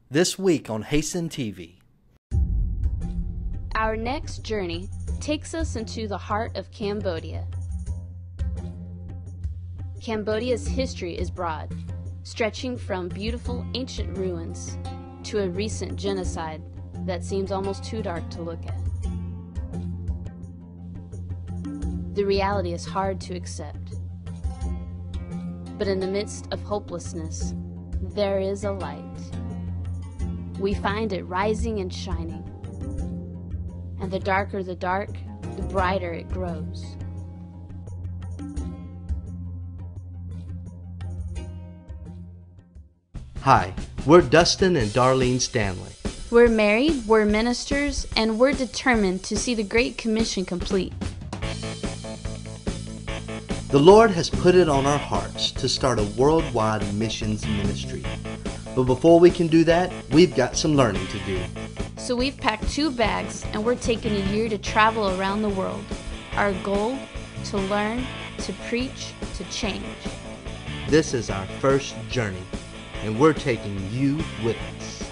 this week on Hasten TV. Our next journey takes us into the heart of Cambodia. Cambodia's history is broad, stretching from beautiful ancient ruins to a recent genocide that seems almost too dark to look at. The reality is hard to accept. But in the midst of hopelessness, there is a light. We find it rising and shining. And the darker the dark, the brighter it grows. Hi, we're Dustin and Darlene Stanley. We're married, we're ministers, and we're determined to see the Great Commission complete. The Lord has put it on our hearts to start a worldwide missions ministry. But before we can do that, we've got some learning to do. So we've packed 2 bags and we're taking a year to travel around the world. Our goal? To learn, to preach, to change. This is our first journey, and we're taking you with us.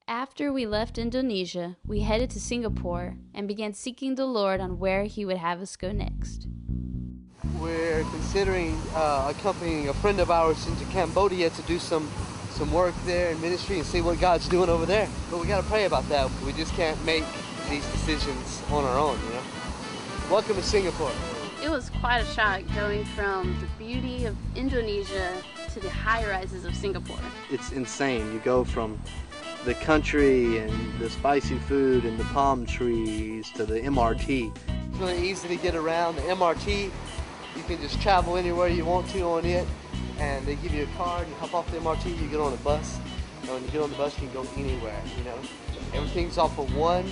After we left Indonesia, we headed to Singapore and began seeking the Lord on where He would have us go next. We're considering accompanying a friend of ours into Cambodia to do some work there in ministry and see what God's doing over there. But we got to pray about that. We just can't make these decisions on our own, you know. Welcome to Singapore. It was quite a shock going from the beauty of Indonesia to the high-rises of Singapore. It's insane. You go from the country and the spicy food and the palm trees to the MRT. It's really easy to get around. The MRT, you can just travel anywhere you want to on it, and they give you a card. You hop off the MRT, you get on a bus, and when you get on the bus, you can go anywhere, you know. Everything's off of one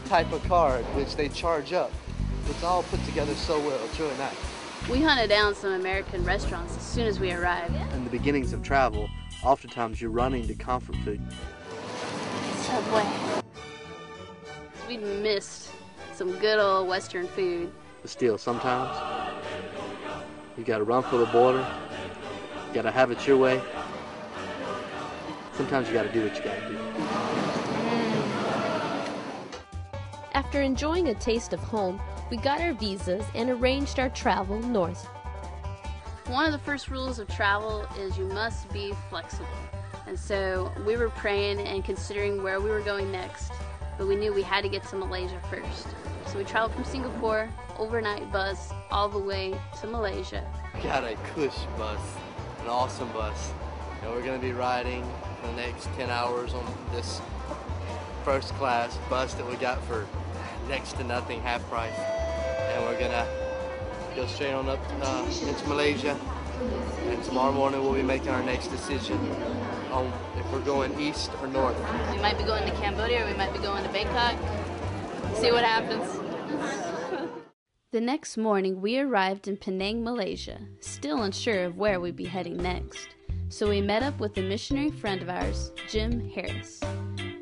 type of card, which they charge up. It's all put together so well. It's really nice. We hunted down some American restaurants as soon as we arrived. In the beginnings of travel, oftentimes you're running to comfort food. Subway. We missed some good old Western food. But still, sometimes you gotta run for the border. You gotta have it your way. Sometimes you gotta do what you gotta do. After enjoying a taste of home, we got our visas and arranged our travel north. One of the first rules of travel is you must be flexible. And so we were praying and considering where we were going next, but we knew we had to get to Malaysia first. So we traveled from Singapore, overnight bus, all the way to Malaysia. We got a Cush bus, an awesome bus. And we're gonna be riding for the next 10 hours on this first class bus that we got for next to nothing, half price. And we're gonna go straight on up into Malaysia. And tomorrow morning we'll be making our next decision on if we're going east or north. We might be going to Cambodia or we might be going to Bangkok. See what happens. The next morning we arrived in Penang, Malaysia, still unsure of where we'd be heading next. So we met up with a missionary friend of ours, Jim Harris.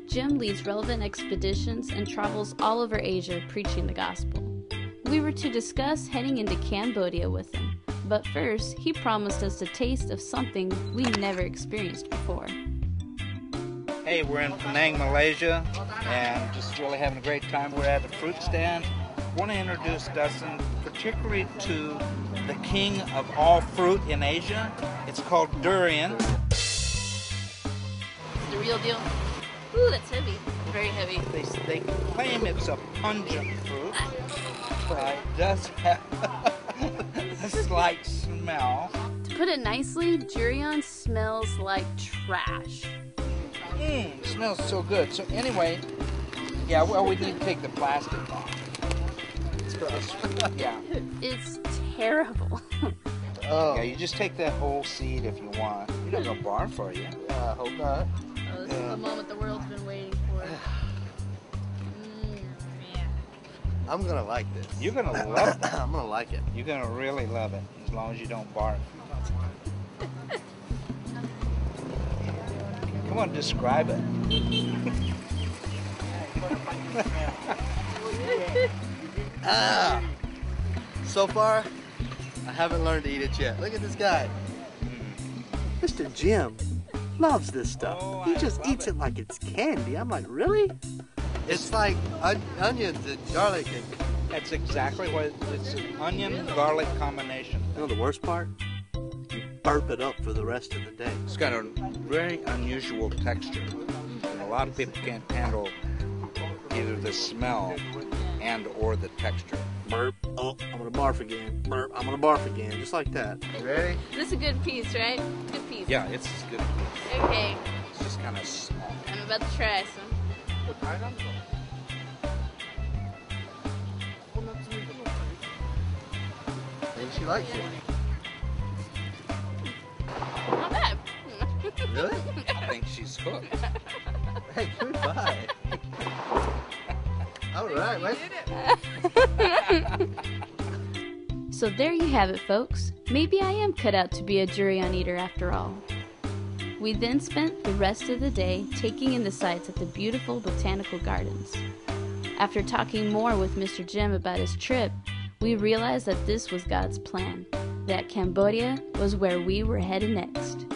Jim leads relevant expeditions and travels all over Asia preaching the gospel. We were to discuss heading into Cambodia with him, but first he promised us a taste of something we never experienced before. Hey, we're in Penang, Malaysia, and just really having a great time. We're at a fruit stand. I want to introduce Dustin particularly to the king of all fruit in Asia. It's called durian. It's the real deal. Ooh, that's heavy. Very heavy. They claim it's a pungent fruit, but it does have a slight smell. put it nicely, Juryon smells like trash. It smells so good. So anyway, yeah, well, we need to take the plastic off. It's gross. Yeah. It's terrible. Oh, Yeah, you just take that whole seed if you want. You don't go bar for you. I hope not. Oh, this is the moment the world's been waiting for. I'm gonna like this. You're gonna love it. I'm gonna like it. You're gonna really love it, as long as you don't barf. Come on, describe it. So far, I haven't learned to eat it yet. Look at this guy. Mr. Jim loves this stuff. Oh, He I just love eats it like it's candy. I'm like, really? It's like onions and garlic and... That's exactly what it's an onion garlic combination. You know the worst part? You burp it up for the rest of the day. It's got a very unusual texture. And a lot of people can't handle either the smell and or the texture. Burp. Oh, I'm gonna barf again. Burp. I'm gonna barf again. Just like that. You ready? This is a good piece, right? Good piece. Yeah, it's good. Okay, It's just kind of small. I'm about to try some. Maybe she likes it. Not bad. Really? I think she's hooked. Hey, goodbye. All right, let's... So there you have it, folks. Maybe I am cut out to be a Juryon eater after all. We then spent the rest of the day taking in the sights at the beautiful botanical gardens. After talking more with Mr. Jim about his trip, we realized that this was God's plan, that Cambodia was where we were headed next.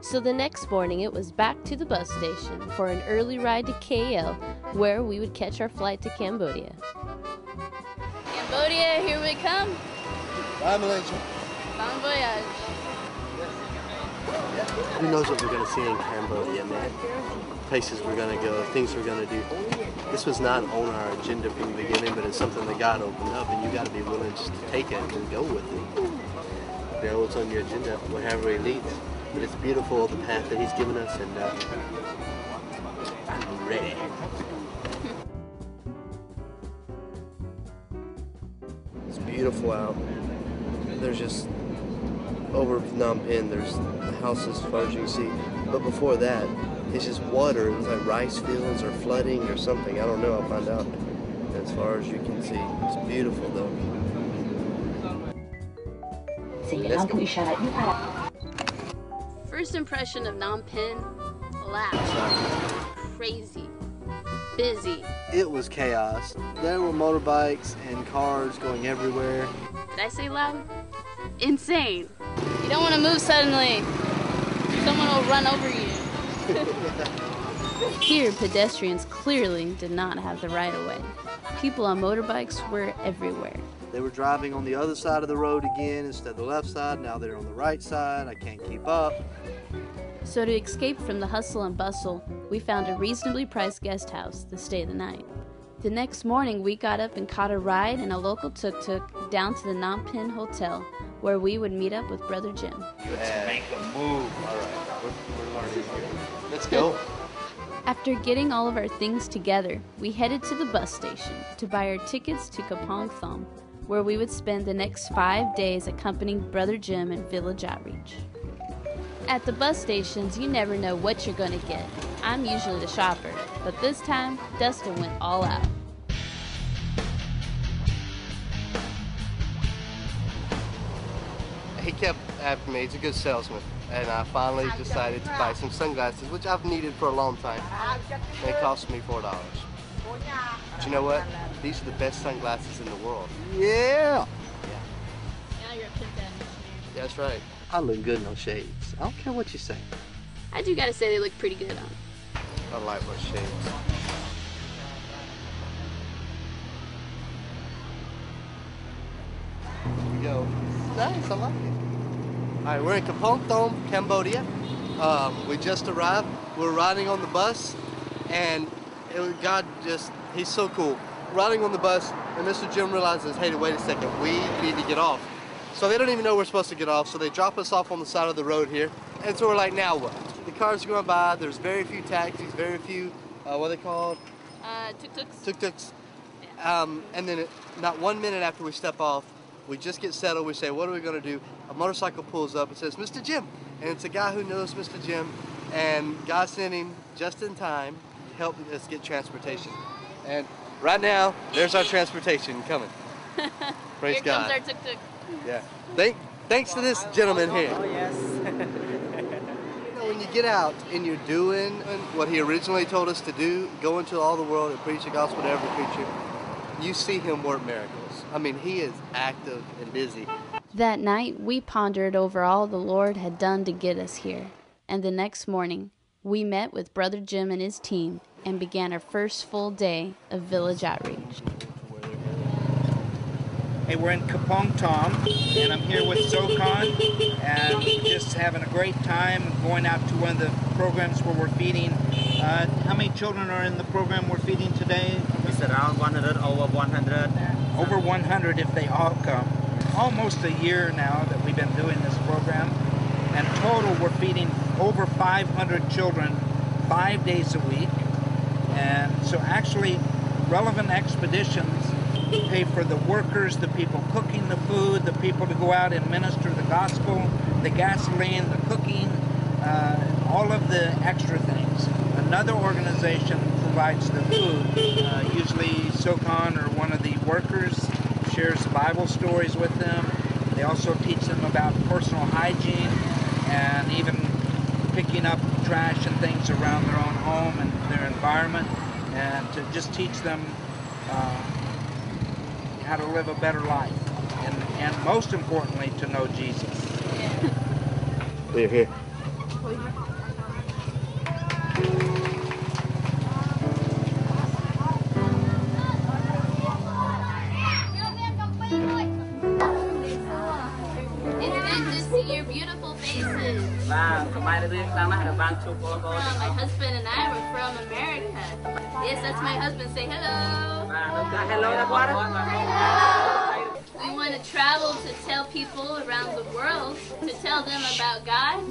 So the next morning it was back to the bus station for an early ride to KL, where we would catch our flight to Cambodia. Cambodia, here we come. Bye, Malaysia. Bon voyage. Who knows what we're going to see in Cambodia, man? Places we're going to go, things we're going to do. This was not on our agenda from the beginning, but it's something that God opened up, and you got to be willing just to take it and go with it. You know what's on your agenda, wherever it leads. But it's beautiful, the path that He's given us, and I'm ready. It's beautiful out. There's just over Phnom Penh, there's houses as far as you can see. But before that, it's just water. It's like rice fields or flooding or something. I don't know. I'll find out. As far as you can see, it's beautiful though. First impression of Phnom Penh, loud, crazy, busy. It was chaos. There were motorbikes and cars going everywhere. Did I say loud? Insane. You don't want to move suddenly. Someone will run over you. Here, pedestrians clearly did not have the right of way. People on motorbikes were everywhere. They were driving on the other side of the road again instead of the left side. Now they're on the right side. I can't keep up. So to escape from the hustle and bustle, we found a reasonably priced guest house to stay the night. The next morning, we got up and caught a ride in a local tuk-tuk down to the Phnom Penh Hotel, where we would meet up with Brother Jim. Let's make a move. All right, we're learning here. Let's go. After getting all of our things together, we headed to the bus station to buy our tickets to Kapong Thom, where we would spend the next 5 days accompanying Brother Jim in village outreach. At the bus stations, you never know what you're going to get. I'm usually the shopper, but this time, Dustin went all out. He kept after me. He's a good salesman. And I finally decided to buy some sunglasses, which I've needed for a long time. And it cost me $4. But you know what? These are the best sunglasses in the world. Yeah! Now you're a pimp. That's right. I look good in those shades. I don't care what you say. I do gotta say they look pretty good on. I like those shades. Here we go. Nice, I like it. All right, we're in Kapong Thom, Cambodia. We just arrived. We're riding on the bus, and He's so cool. Riding on the bus, and Mr. Jim realizes, hey, wait a second, we need to get off. So they don't even know we're supposed to get off, so they drop us off on the side of the road here. And so we're like, now what? The cars are going by, there's very few taxis, very few, what are they called? Tuk-tuks. Tuk-tuks. And then not 1 minute after we step off, we just get settled, we say, what are we going to do? A motorcycle pulls up and says, Mr. Jim. And it's a guy who knows Mr. Jim, and God sent him just in time to help us get transportation. And right now, there's our transportation coming. Praise Here God. comes our tuk-tuk. Yeah. Thanks to this gentleman here. Oh, yes. When you get out and you're doing what he originally told us to do, go into all the world and preach the gospel to every creature, you see him work miracles. I mean, he is active and busy. That night, we pondered over all the Lord had done to get us here. And the next morning, we met with Brother Jim and his team and began our first full day of village outreach. Hey, we're in Kapong Tom, and I'm here with SOCON, and just having a great time going out to one of the programs where we're feeding. How many children are in the program we're feeding today? It's around 100, over 100. Over 100 if they all come. Almost a year now that we've been doing this program, and total we're feeding over 500 children 5 days a week. And so actually, Relevant Expeditions pay for the workers, the people cooking the food, the people to go out and minister the gospel, the gasoline, the cooking, all of the extra things. Another organization provides the food. Usually SOCON or one of the workers shares Bible stories with them. They also teach them about personal hygiene and even picking up trash and things around their own home and their environment, and to just teach them how to live a better life, and most importantly, to know Jesus. We're here. My husband and I were from America. Yes, that's my husband. Say hello. We want to travel to tell people around the world, to tell them about God,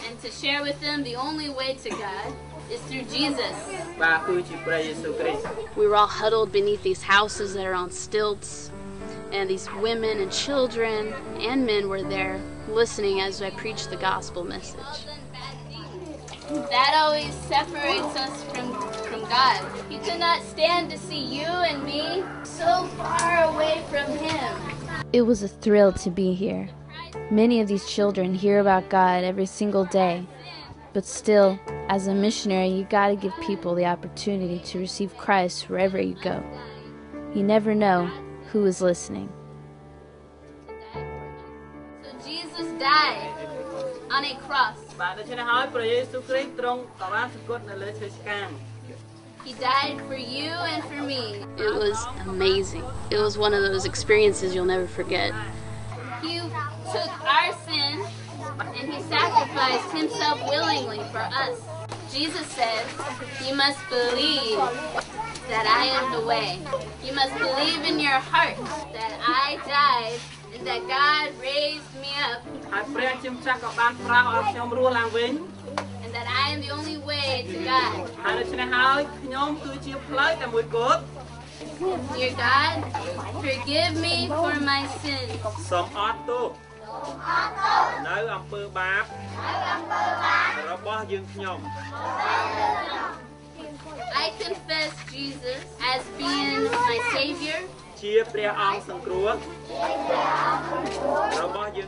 and to share with them the only way to God is through Jesus. We were all huddled beneath these houses that are on stilts, and these women and children and men were there listening as I preached the gospel message. That always separates us from God. He could not stand to see you and me so far away from Him. It was a thrill to be here. Many of these children hear about God every single day, but still, as a missionary, you gotta give people the opportunity to receive Christ wherever you go. You never know who is listening. So Jesus died on a cross. He died for you and for me. It was amazing. It was one of those experiences you'll never forget. He took our sin and He sacrificed Himself willingly for us. Jesus says, you must believe that I am the way. You must believe in your heart that I died and that God raised me up. And that I am the only way to God. Dear God, forgive me for my sins. I confess Jesus as being my Savior.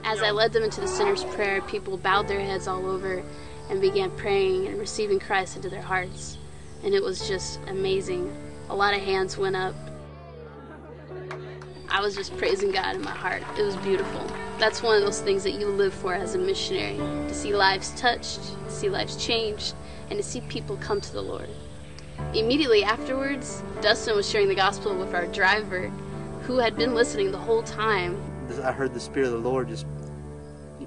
As I led them into the sinner's prayer, people bowed their heads all over and began praying and receiving Christ into their hearts. And it was just amazing. A lot of hands went up. I was just praising God in my heart. It was beautiful. That's one of those things that you live for as a missionary, to see lives touched, to see lives changed, and to see people come to the Lord. Immediately afterwards, Dustin was sharing the gospel with our driver, who had been listening the whole time. I heard the Spirit of the Lord just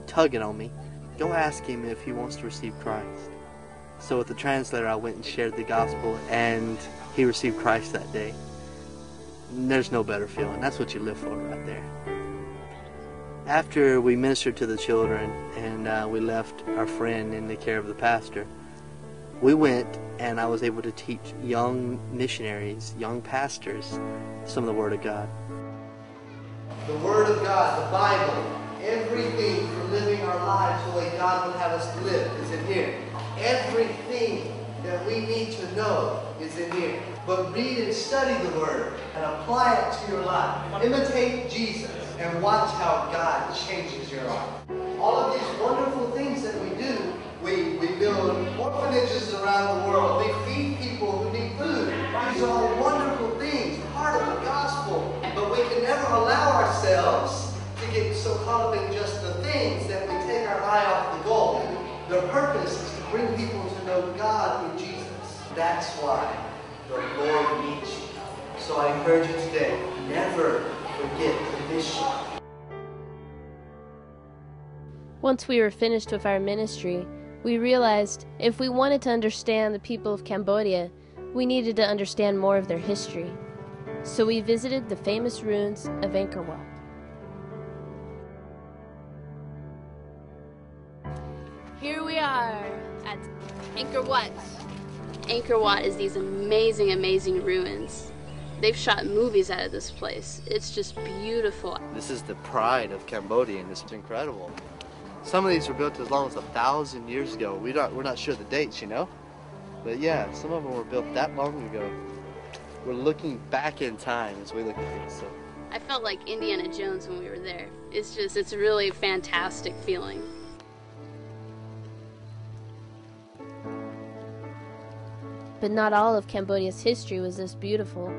tugging on me. Go ask Him if He wants to receive Christ. So with the translator, I went and shared the gospel, and he received Christ that day. there's no better feeling. That's what you live for right there. After we ministered to the children and we left our friend in the care of the pastor, we went and I was able to teach young missionaries, young pastors, some of the Word of God. The Word of God, the Bible, everything for living our lives the way God would have us live is in here. Everything that we need to know is in here. But read and study the Word and apply it to your life. Imitate Jesus and watch how God changes your life. All of these wonderful things that we do, we build orphanages around the world. We feed people who need food. These are all wonderful things, part of the gospel. But we can never allow ourselves to get so caught up in just the things that we take our eye off the goal. The purpose is to bring people to know God through Jesus. That's why the Lord needs you. So I encourage you today, never forget the mission. Once we were finished with our ministry, we realized if we wanted to understand the people of Cambodia, we needed to understand more of their history. So we visited the famous ruins of Angkor Wat. Here we are at Angkor Wat. Angkor Wat is these amazing, amazing ruins. They've shot movies out of this place. It's just beautiful. This is the pride of Cambodia, and it's incredible. Some of these were built as long as 1,000 years ago. We're not sure the dates, you know? But yeah, some of them were built that long ago. We're looking back in time as we look at these. So. I felt like Indiana Jones when we were there. It's a really fantastic feeling. But not all of Cambodia's history was this beautiful.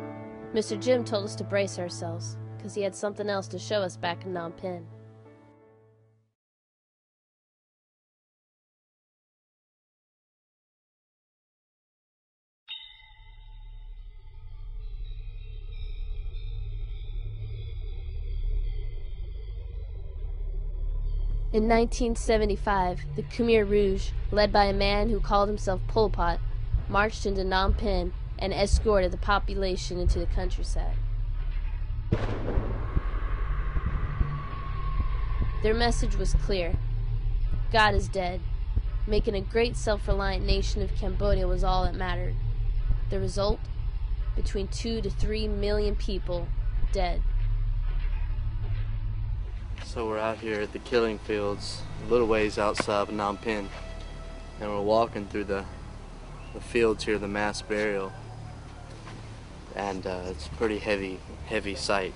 Mr. Jim told us to brace ourselves, because he had something else to show us back in Phnom Penh. In 1975, the Khmer Rouge, led by a man who called himself Pol Pot, marched into Phnom Penh and escorted the population into the countryside. Their message was clear. God is dead. Making a great self-reliant nation of Cambodia was all that mattered. The result? Between 2 to 3 million people dead. So we're out here at the killing fields, a little ways outside of Phnom Penh, and we're walking through the fields here, the mass burial, and it's a pretty heavy sight.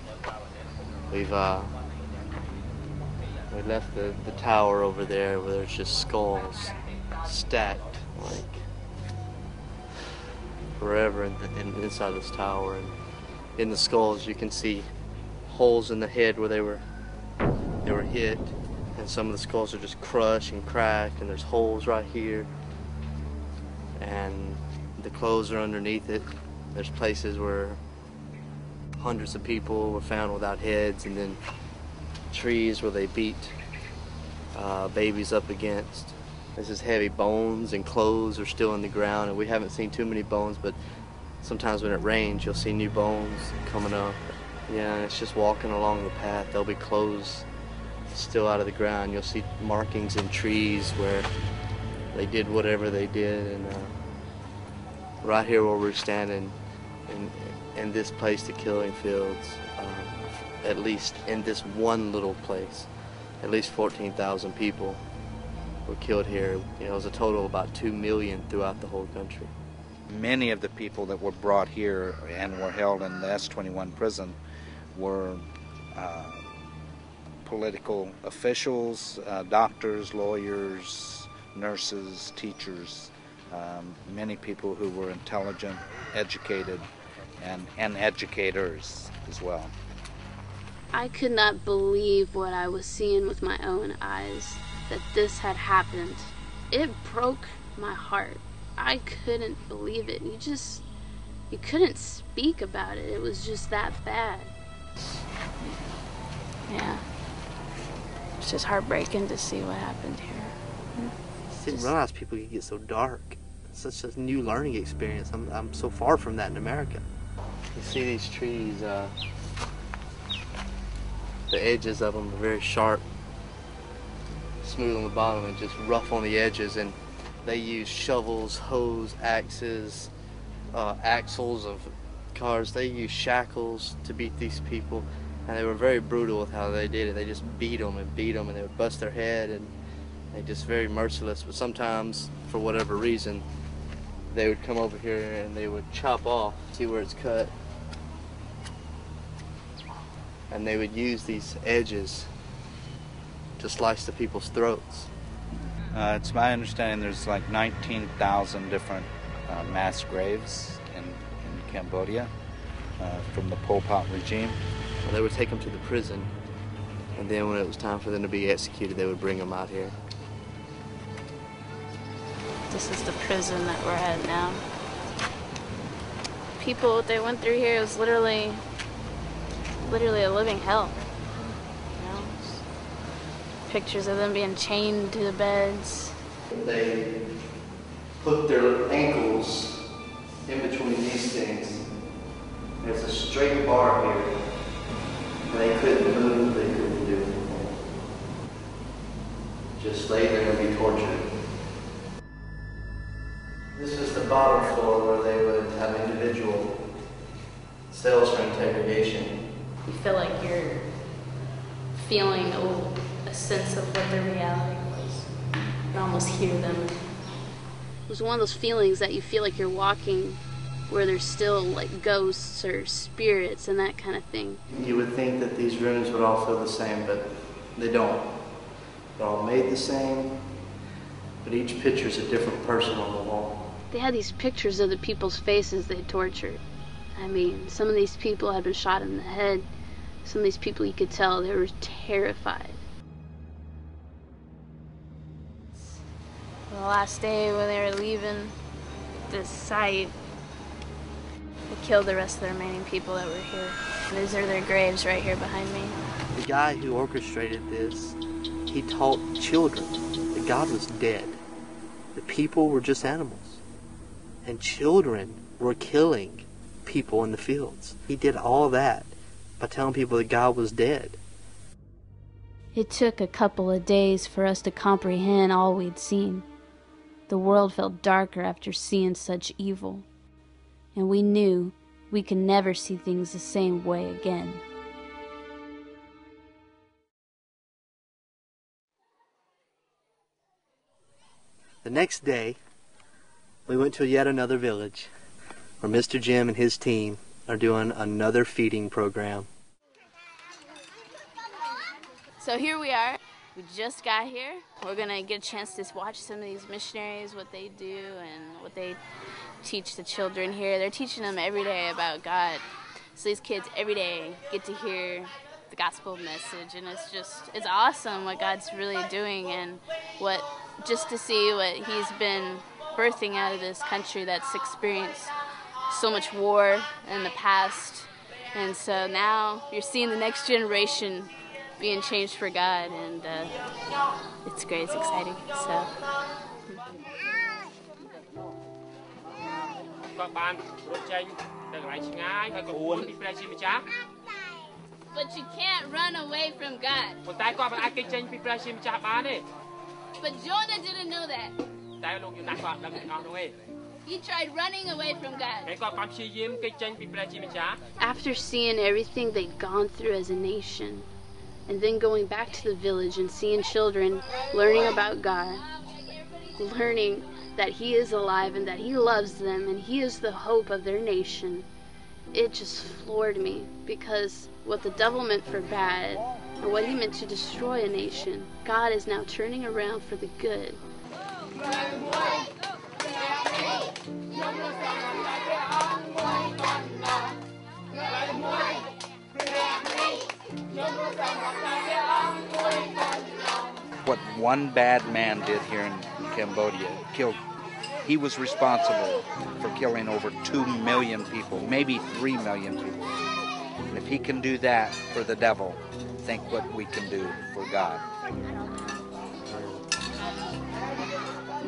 We left the tower over there where there's just skulls stacked like forever inside this tower, and in the skulls you can see holes in the head where they were hit, and some of the skulls are just crushed and cracked, and there's holes right here, and the clothes are underneath it. There's places where hundreds of people were found without heads, and then trees where they beat babies up against. This is heavy. Bones and clothes are still in the ground, and we haven't seen too many bones, but sometimes when it rains you'll see new bones coming up. Yeah, and it's just walking along the path. There'll be clothes still out of the ground. You'll see markings in trees where they did whatever they did, and right here where we're standing in this place, the killing fields, at least in this one little place, at least 14,000 people were killed here. You know, it was a total of about 2 million throughout the whole country. Many of the people that were brought here and were held in the S-21 prison were political officials, doctors, lawyers, nurses, teachers, many people who were intelligent, educated, and educators as well. I could not believe what I was seeing with my own eyes, that this had happened. It broke my heart. I couldn't believe it. You couldn't speak about it. It was just that bad. Yeah. It's just heartbreaking to see what happened here. I didn't realize people could get so dark. It's such a new learning experience. I'm so far from that in America. You see these trees, the edges of them are very sharp, smooth on the bottom and just rough on the edges, and they use shovels, hoes, axes, axles of cars. They use shackles to beat these people, and they were very brutal with how they did it. They just beat them, and they would bust their head, and they just very merciless. But sometimes, for whatever reason, they would come over here and they would chop off, see where it's cut, and they would use these edges to slice the people's throats. It's my understanding there's like 19,000 different mass graves in Cambodia from the Pol Pot regime. Well, they would take them to the prison, and then when it was time for them to be executed, they would bring them out here. This is the prison that we're at now. People, what they went through here was literally a living hell. You know? Pictures of them being chained to the beds. They put their ankles in between these things. There's a straight bar here, and they couldn't move, they couldn't do anything. Just lay there and be tortured. This is the bottom floor where they would have individual cells for interrogation. You feel like you're feeling a sense of what their reality was. You can almost hear them. It was one of those feelings that you feel like you're walking where there's still like ghosts or spirits and that kind of thing. You would think that these rooms would all feel the same, but they don't. They're all made the same, but each picture's a different person on the wall. They had these pictures of the people's faces they tortured. I mean, some of these people had been shot in the head. Some of these people, you could tell they were terrified. The last day when they were leaving this site, they killed the rest of the remaining people that were here. These are their graves right here behind me. The guy who orchestrated this, he taught children that God was dead. The people were just animals. And children were killing people in the fields. He did all that by telling people that God was dead. It took a couple of days for us to comprehend all we'd seen. The world felt darker after seeing such evil. And we knew we could never see things the same way again. The next day, we went to yet another village where Mr. Jim and his team are doing another feeding program. So here we are. We just got here. We're going to get a chance to watch some of these missionaries, what they do and what they teach the children here. They're teaching them every day about God. So these kids every day get to hear the gospel message, and it's awesome what God's really doing, and just to see what he's been birthing out of this country that's experienced so much war in the past. And so now you're seeing the next generation being changed for God, and it's great, it's exciting. So. But you can't run away from God. But Jonah didn't know that. He tried running away from God. After seeing everything they'd gone through as a nation, and then going back to the village and seeing children learning about God, learning that he is alive and that he loves them and he is the hope of their nation, it just floored me, because what the devil meant for bad and what he meant to destroy a nation, God is now turning around for the good. What one bad man did here in Cambodia, he was responsible for killing over 2 million people, maybe 3 million people. And if he can do that for the devil, think what we can do for God.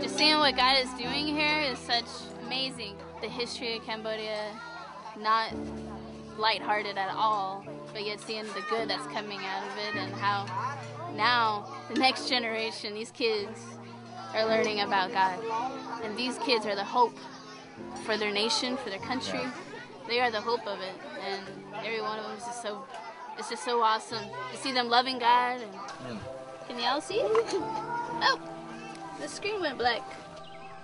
Just seeing what God is doing here is such amazing. The history of Cambodia, not lighthearted at all, but yet seeing the good that's coming out of it, and how now the next generation, these kids, are learning about God. And these kids are the hope for their nation, for their country. They are the hope of it, and every one of them is just so, it's just so awesome to see them loving God. And can y'all see? Oh, the screen went black.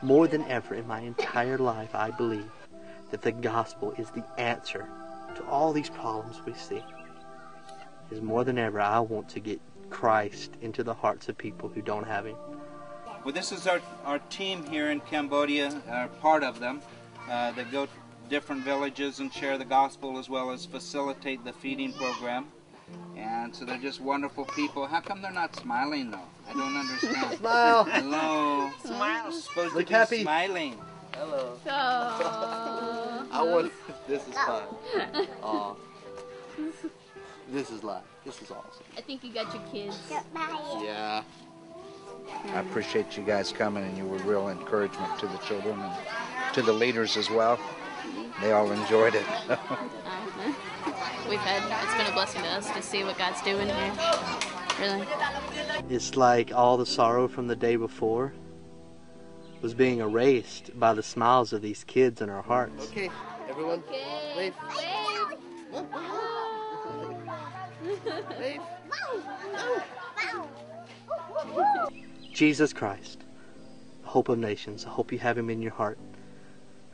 More than ever in my entire life, I believe that the gospel is the answer to all these problems we see. Is more than ever, I want to get Christ into the hearts of people who don't have Him. Well, this is our team here in Cambodia, part of them. They go to different villages and share the gospel, as well as facilitate the feeding program. And so they're just wonderful people. How come they're not smiling, though? I don't understand. Smile. Hello. Smile. Supposed Look to be happy. smiling. Hello. Oh. I want. This is fun. Aw. This is life. This is awesome. I think you got your kids. Yeah. I appreciate you guys coming, and you were real encouragement to the children and to the leaders as well. They all enjoyed it. It's been a blessing to us to see what God's doing here. Really. It's like all the sorrow from the day before was being erased by the smiles of these kids in our hearts. Okay, everyone, wave. Wave. Jesus Christ, the hope of nations. I hope you have Him in your heart,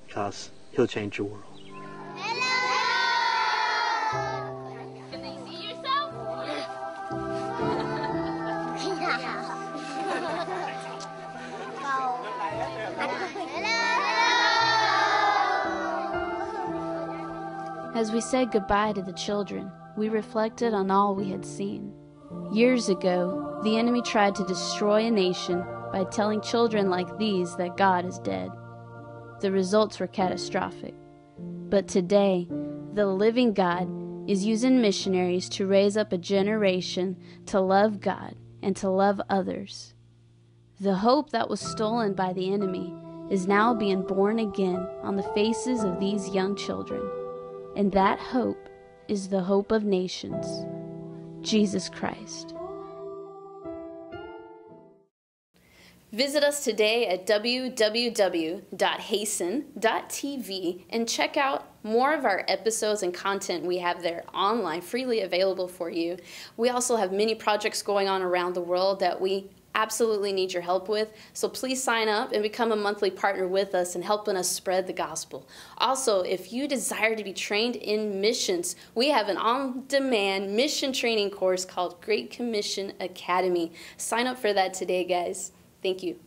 because He'll change your world. Can you see yourself? As we said goodbye to the children, we reflected on all we had seen. Years ago, the enemy tried to destroy a nation by telling children like these that God is dead. The results were catastrophic. But today, the living God is using missionaries to raise up a generation to love God and to love others. The hope that was stolen by the enemy is now being born again on the faces of these young children. And that hope is the hope of nations, Jesus Christ. Visit us today at www.hasten.tv and check out more of our episodes and content we have there online, freely available for you. We also have many projects going on around the world that we absolutely need your help with, so please sign up and become a monthly partner with us in helping us spread the gospel. Also, if you desire to be trained in missions, we have an on-demand mission training course called Great Commission Academy. Sign up for that today, guys. Thank you.